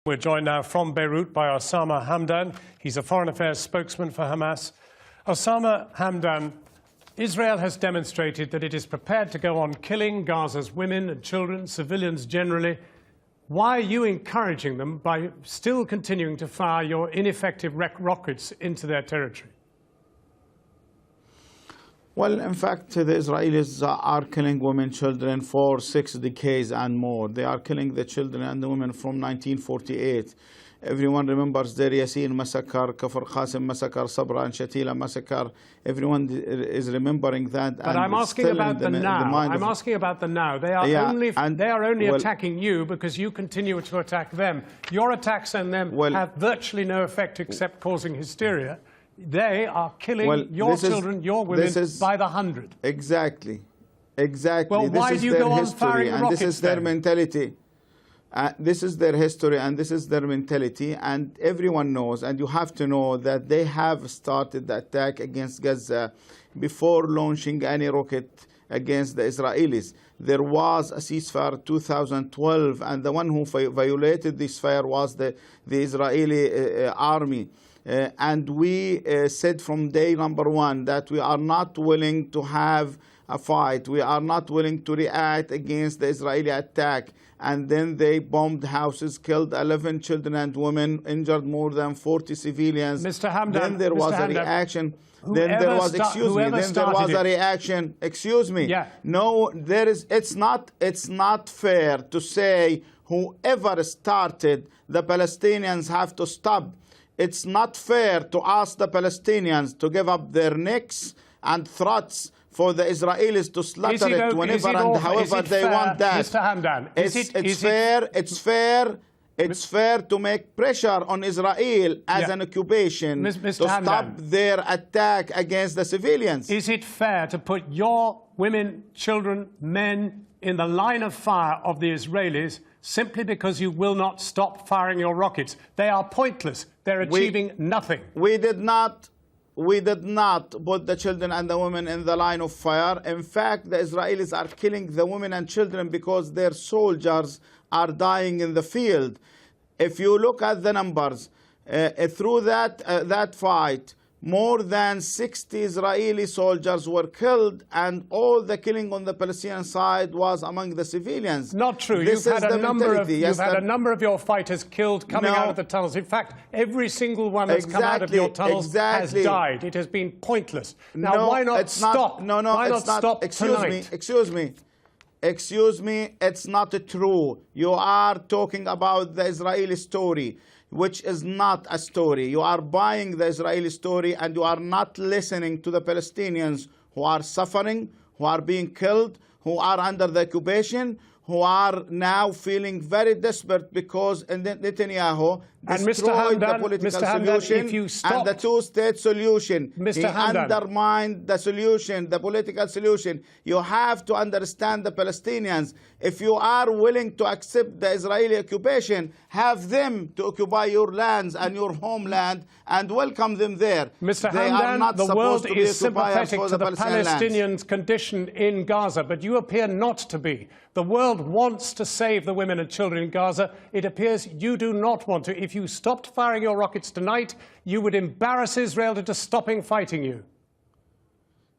We're joined now from Beirut by Osama Hamdan. He's a foreign affairs spokesman for Hamas. Osama Hamdan, Israel has demonstrated that it is prepared to go on killing Gaza's women and children, civilians generally. Why are you encouraging them by still continuing to fire your ineffective rockets into their territory? Well, in fact, the Israelis are killing women, children for 6 decades and more. They are killing the children and the women from 1948. Everyone remembers the Yassin massacre, Kafr Qasim massacre, Sabra and Shatila massacre. Everyone is remembering that. But I'm asking about the now. I'm asking about the now. They are only attacking you because you continue to attack them. Your attacks on them have virtually no effect except causing hysteria. They are killing your children, your women, by the hundred. Exactly. Well, why do you go on firing rockets? And this is their mentality. This is their history and this is their mentality. And everyone knows, and you have to know, that they have started the attack against Gaza before launching any rocket against the Israelis. There was a ceasefire in 2012, and the one who violated this ceasefire was the Israeli army. And we said from day number one that we are not willing to have a fight. We are not willing to react against the Israeli attack. And then they bombed houses, killed 11 children and women, injured more than 40 civilians. Mr. Hamdan, then there was a reaction. Then there was, excuse me, then there was a reaction. Excuse me. Yeah. No, it's not fair to say whoever started, the Palestinians have to stop. It's not fair to ask the Palestinians to give up their necks and threats for the Israelis to slaughter it whenever and however they want that. Mr. Hamdan, it's fair to make pressure on Israel as an occupation to stop their attack against the civilians. Is it fair to put your women, children, men in the line of fire of the Israelis simply because you will not stop firing your rockets? They are pointless. They're achieving nothing. We did not put the children and the women in the line of fire. In fact, the Israelis are killing the women and children because their soldiers are dying in the field. If you look at the numbers, through that fight, more than 60 Israeli soldiers were killed, and all the killing on the Palestinian side was among the civilians. Not true. You've had a number of your fighters killed coming out of the tunnels. In fact, every single one that's come out of your tunnels has died. It has been pointless. Now, why not stop? Why not stop tonight? Excuse me, it's not true. You are talking about the Israeli story, which is not a story. You are buying the Israeli story, and you are not listening to the Palestinians who are suffering, who are being killed, who are under the occupation, who are now feeling very desperate because Netanyahu destroyed the political solution and the two-state solution. He undermined the solution, the political solution. You have to understand the Palestinians. If you are willing to accept the Israeli occupation, have them to occupy your lands and your homeland and welcome them there. Mr. Hamdan, the world is sympathetic to the Palestinians' condition in Gaza, but you appear not to be. The world wants to save the women and children in Gaza. It appears you do not want to. If you stopped firing your rockets tonight, you would embarrass Israel into stopping fighting you.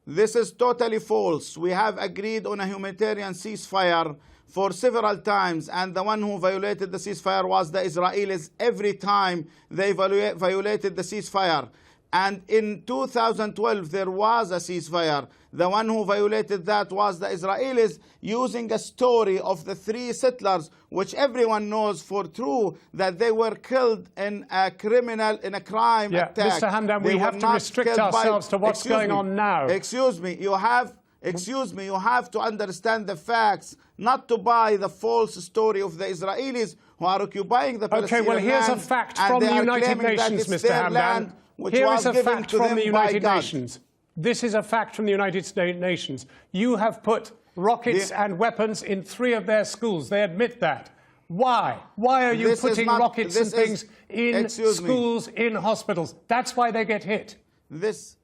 This is totally false. We have agreed on a humanitarian ceasefire for several times, and the one who violated the ceasefire was the Israelis every time they violated the ceasefire. And in 2012, there was a ceasefire. The one who violated that was the Israelis, using a story of the 3 settlers, which everyone knows for true that they were killed in a crime attack. Mr. Hamdan, we have to restrict ourselves to what's going on now. Excuse me, you have to understand the facts, not to buy the false story of the Israelis who are occupying the Palestinian land. Okay, well, here's a fact from the United Nations, Mr. Hamdan. Here is a fact from the United Nations. This is a fact from the United Nations. You have put rockets and weapons in 3 of their schools. They admit that. Why? Why are you putting rockets and things in schools, in hospitals? That's why they get hit. This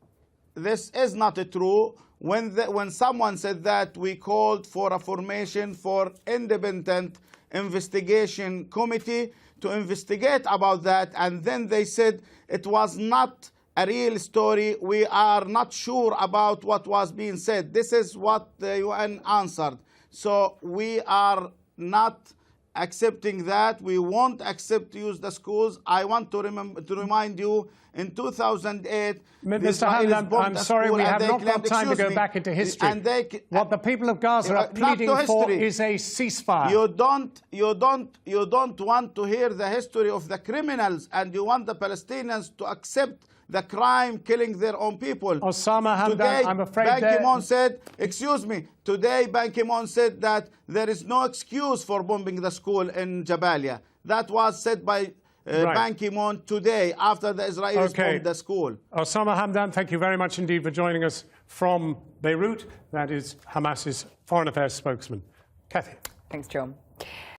is not true. When someone said that, we called for a formation for independent investigation committee to investigate about that, and then they said it was not a real story. We are not sure about what was being said. This is what the UN answered. So we are not accepting that. We won't accept to use the schools. I want to remind you, in 2008, Mr. Hamdan, I'm sorry, we have not got time to go back into history. What the people of Gaza are pleading for is a ceasefire. You don't want to hear the history of the criminals, and you want the Palestinians to accept the crime killing their own people. Osama Hamdan, today, I'm afraid Ban Ki-moon said, today Ban Ki-moon said that there is no excuse for bombing the school in Jabalia. That was said by Ban Ki-moon today after the Israelis bombed the school. Osama Hamdan, thank you very much indeed for joining us from Beirut. That is Hamas's Foreign Affairs spokesman. Kathy. Thanks, Jon.